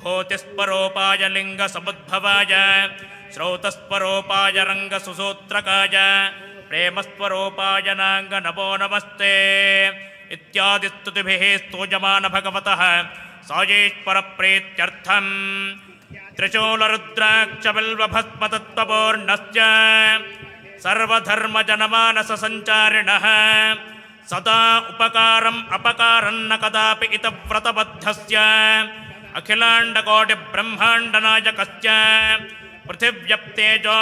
भूतिस्परोपाय लिङ्गसमुद्भवाय श्रौतस्परोपाय रङ्गसुसूत्रकाय प्रेमस्वरूपाय नांग नमो नमस्ते इत्यादि स्तुतिभिः स्तूयमान भगवतः सायेश्वरप्रीत्यर्थं त्रिशूलरुद्राक्षबिल्वभस्मतत्त्वपूर्णस्य सर्वधर्मजनमानससञ्चारिणः सदा उपकारम् अपकारं न कदापि इतव्रतबद्धस्य अखिलाण्डकोटिब्रह्माण्डनायकस्य पृथिव्यप्तेजो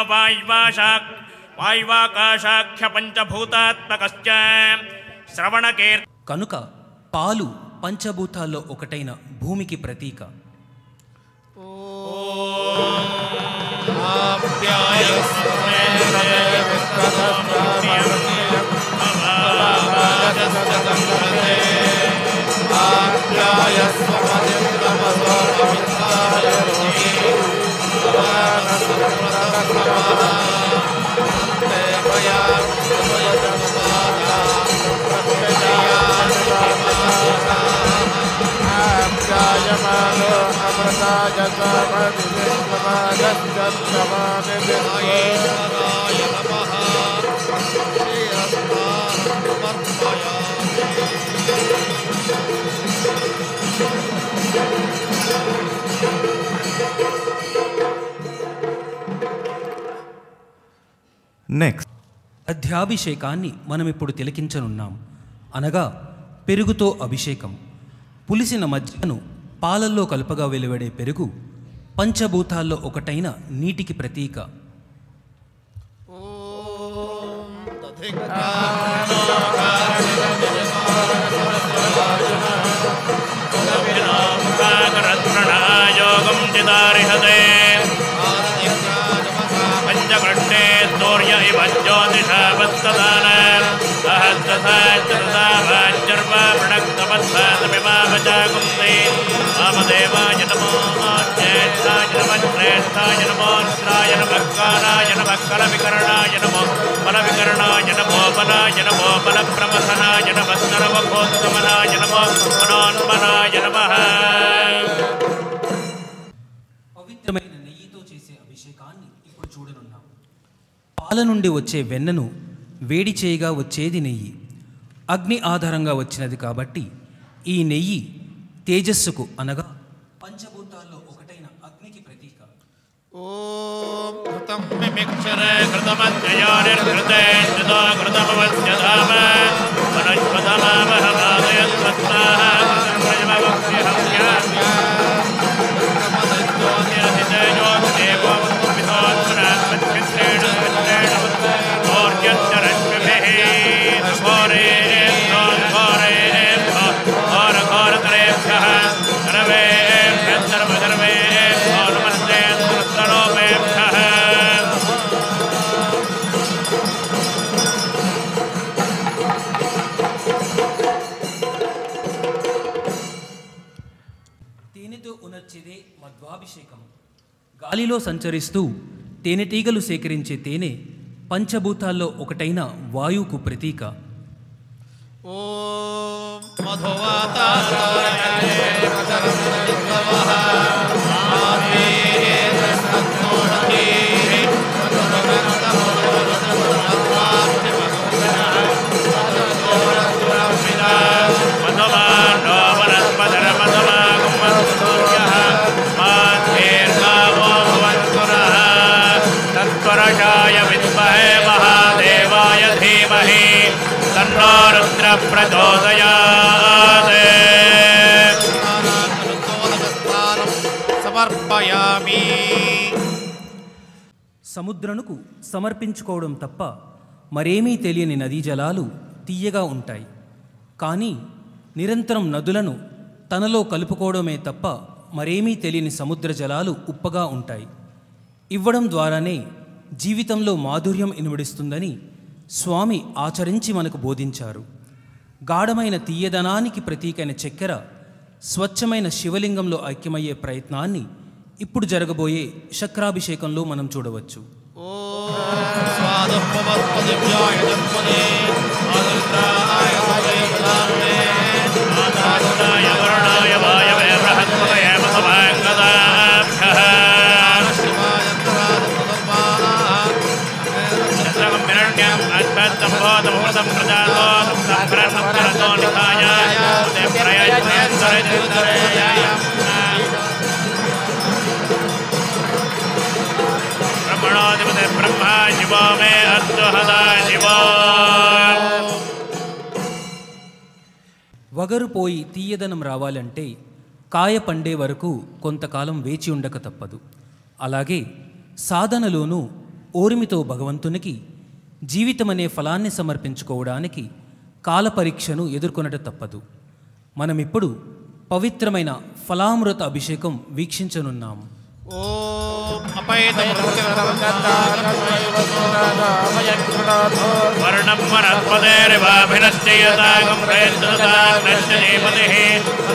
वायुवाकाशाख्य పంచభూతాత్మకశ్చ శ్రవణకీర్తి. కనుక పాలు పంచభూతాల్లో ఒకటైన భూమికి ప్రతీక. నెక్స్ట్ అధ్యాభిషేకాన్ని మనం ఇప్పుడు తిలకించనున్నాం. అనగా పెరుగుతో అభిషేకం. పులిసిన మజ్జిగను పాలల్లో కలుపగా వెలువడే పెరుగు పంచభూతాల్లో ఒకటైన నీటికి ప్రతీక. పంచకంఠే సూర్య ఇవ జ్యోతిషావస్తదాన సహస్రసార్వప్రణక్తమత్సమిమావచాగుంతే వామదేవాయ నమో జ్యేష్ఠాయ నమః శ్రేష్ఠాయ నమో రుద్రాయ నమః కాలాయ నమః కలవికరణాయ నమో బలవికరణాయ నమో బలాయ నమో బలప్రమథనాయ నమః సర్వభూతగమనాయ నమో మనోన్మనాయ నమః. పవిత్రమైన నెయ్యితో చేసే అభిషేకాన్ని ఇప్పుడు చూడనున్నాం. పాల నుండి వచ్చే వెన్నను వేడి చేయగా వచ్చేది నెయ్యి. అగ్ని ఆధారంగా వచ్చినది కాబట్టి ఈ నెయ్యి తేజస్సుకు అనగా పంచభూతాల్లో ఒకటైన అగ్నికి ప్రతీక. ఓం ఘృతం మిమిక్షరే ఘృతమద్యయో నిర్ఘృతే ధృతో ఘృతమవస్యధామ వనస్పతమావహమాదయస్వత్తాః ప్రజమవక్ష్యహస్య ఘృతమదజ్యోతిరధితేజో దేవో వితోత్మనాత్మచ్ఛిత్రేణ విత్రేణ ఓర్యచ్చరశ్మిభిః ఘోరఘోరతరేభ్యः సర్వేభ్యः సర్వసర్వేభ్యో నమస్తే స్తనోపేభ్యः. తేనెతో ఉనర్చేదే మధ్వాభిషేకం. గాలిలో సంచరిస్తూ తేనెటీగలు సేకరించే తేనె పంచభూతాల్లో ఒకటైన వాయువుకు ప్రతీక. ఓం మధువాతాయ తత్పరజాయ విద్మహే మహాదేవాయ ధీమహి తన్నో రుద్ర ప్రచోదయాత్. సమర్పయామి. సముద్రముకు సమర్పించుకోవడం తప్ప మరేమీ తెలియని నదీ జలాలు తీయగా ఉంటాయి. కానీ నిరంతరం నదులను తనలో కలుపుకోవడమే తప్ప మరేమీ తెలియని సముద్ర జలాలు ఉప్పగా ఉంటాయి. ఇవ్వడం ద్వారానే జీవితంలో మాధుర్యం ఇనుమడిస్తుందని స్వామి ఆచరించి మనకు బోధించారు. గాఢమైన తీయదనానికి ప్రతీకైన చక్కెర స్వచ్ఛమైన శివలింగంలో ఐక్యమయ్యే ప్రయత్నాన్ని ఇప్పుడు జరగబోయే శక్రాభిషేకంలో మనం చూడవచ్చు. వరుణాయ వాయవే బృహస్పతయే మహాంగదాయ క్షీరం ప్రజాతో సంప్రతో నిధాయ బ్రహ్మణోధిపతి బ్రహ్మ శివో మే అస్తు హదా శివో. వగరు పోయి తీయదనం రావాలంటే కాయ పండే వరకు కొంతకాలం వేచి ఉండక తప్పదు. అలాగే సాధనలోనూ ఓర్మితో భగవంతునికి జీవితమనే ఫలాన్ని సమర్పించుకోవడానికి కాలపరీక్షను ఎదుర్కొనట తప్పదు. మనమిప్పుడు పవిత్రమైన ఫలామృత అభిషేకం వీక్షించనున్నాం. ఓం వర్ణం వనస్పదేరివాభినశ్చయతాగం ప్రయత్నతాగ్నశ్చనీపతిః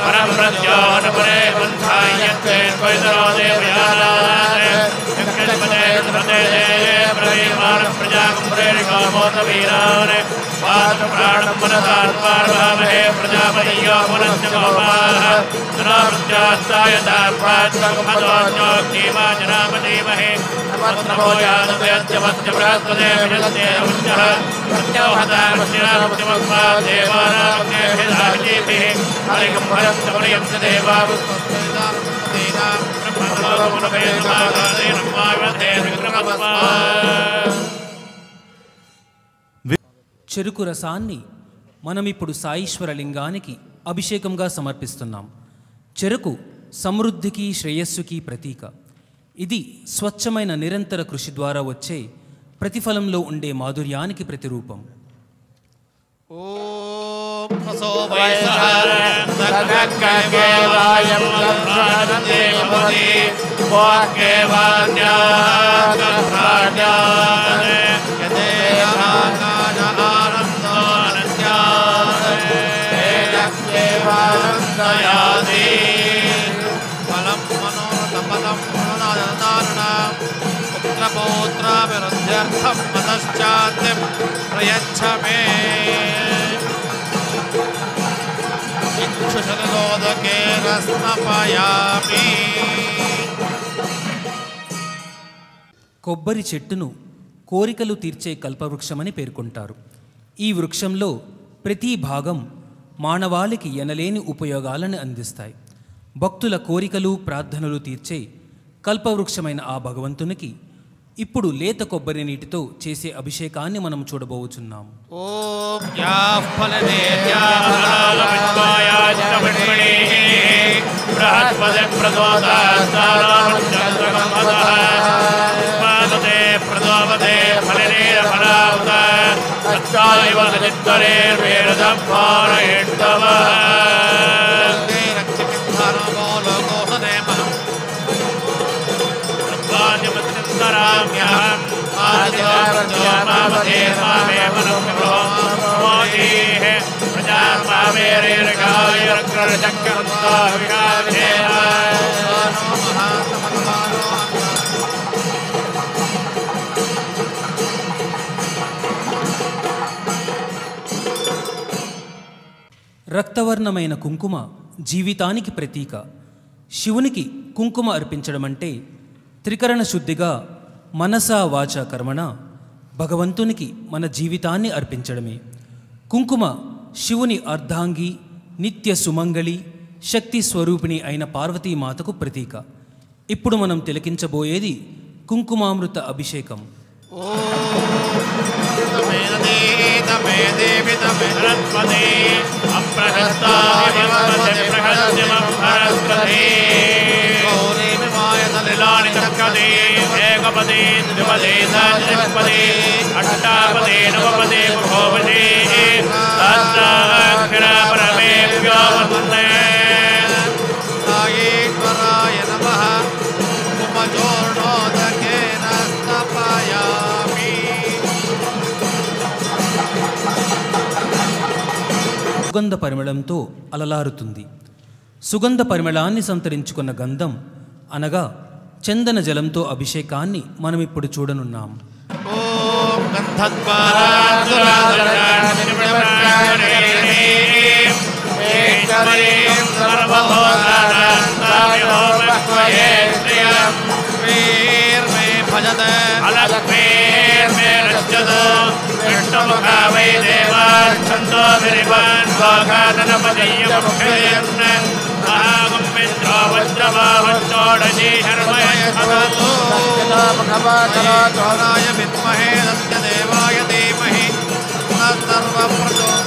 పరం ప్రత్యోహనపరే పంథాయత్తే ద్వైతరో దేవయానాత్ యక్షస్పదే ప్రదే ప్రవీమాన ప్రజాగం ప్రేరికామోత వీరాన్ వాత ప్రాణం మనసాత్మార్వామహే ప్రజాపతియో పునశ్చ గోపాః జనామృత్యాస్తాయతా ప్రాచ్ఛగమదోన్యో దేవా జనామదేమహే నమో యాదవేత్యవత్య బృహస్పదే వినస్తే ఉచ్చః ప్రత్యోహతామస్యాముత్యమస్మా దేవానామగ్నే భిదాభిజేభిః హరిగం భరత్తమరియం చ దేవావృత్తేనా బ్రహ్మలోకమునభేదమాగాదే నమ్మావిధే విక్రమస్మా. చెరుకు రసాన్ని మనమిప్పుడు సాయీశ్వర లింగానికి అభిషేకంగా సమర్పిస్తున్నాం. చెరుకు సమృద్ధికి శ్రేయస్సుకి ప్రతీక. ఇది స్వచ్ఛమైన నిరంతర కృషి ద్వారా వచ్చే ప్రతిఫలంలో ఉండే మాధుర్యానికి ప్రతిరూపం. ఓం రసో వైసహ దేవపతి ఫలం మనోరథపదం పుత్రపౌత్రాభివృద్ధ్యర్థం మతశ్చాద్యం ప్రయచ్చ మే ఇక్షుషలోదకేన స్నపయామి. కొబ్బరి చెట్టును కోరికలు తీర్చే కల్పవృక్షమని పేర్కొంటారు. ఈ వృక్షంలో ప్రతి భాగం మానవాళికి ఎనలేని ఉపయోగాలను అందిస్తాయి. భక్తుల కోరికలు ప్రార్థనలు తీర్చే కల్పవృక్షమైన ఆ భగవంతునికి ఇప్పుడు లేత కొబ్బరి నీటితో చేసే అభిషేకాన్ని మనం చూడబోచున్నాం. ఓం యాః ఫలనేత్యాఫలాలవిద్వాయాశ్చవిష్మణి బృహస్పతి ప్రదోదాస్తారామచంద్రగంధః పాదతే ప్రదోపదే ఫలనేరఫలావత తత్కాలివ సచిత్తరేర్వేరదపారయేత్తవః రామ్యహం ఆదివావర్తమావదే మామే మనోమో మోదీః ప్రజామావేరేరగాయ రక్రచక్రంతా విహారేణ రక్తవర్ణమైన కుంకుమ జీవితానికి ప్రతీక. శివునికి కుంకుమ అర్పించడం అంటే త్రికరణ శుద్ధిగా మనసా వాచ కర్మణ భగవంతునికి మన జీవితాన్ని అర్పించడమే. కుంకుమ శివుని అర్ధాంగి, నిత్య సుమంగళి, శక్తి స్వరూపిణి అయిన పార్వతీమాతకు ప్రతీక. ఇప్పుడు మనం తిలకించబోయేది కుంకుమామృత అభిషేకం. ఏకపదే ద్విపదే సహస్రపదే అష్టాపదే నవపదే బహుపదే సహస్రాక్షర పరమేభ్యో వందే నాగేశ్వరాయ నమః కుంకుమచూర్ణోదకేన స్థాపయామి. సుగంధ పరిమళంతో అలలారుతుంది. సుగంధ పరిమళాన్ని సంతరించుకున్న గంధం అనగా చందన జలంతో అభిషేకాన్ని మనం ఇప్పుడు చూడనున్నాం. ఓం భజత षट्तो विरिवान् वाघाननपदय्यमुक्षयन् महागुम्मिन्द्रो वज्रबाहुश्चोडशी शर्मयच्छतु विद्महे सत्यदेवाय धीमहि सर्वप्रचोदयात्।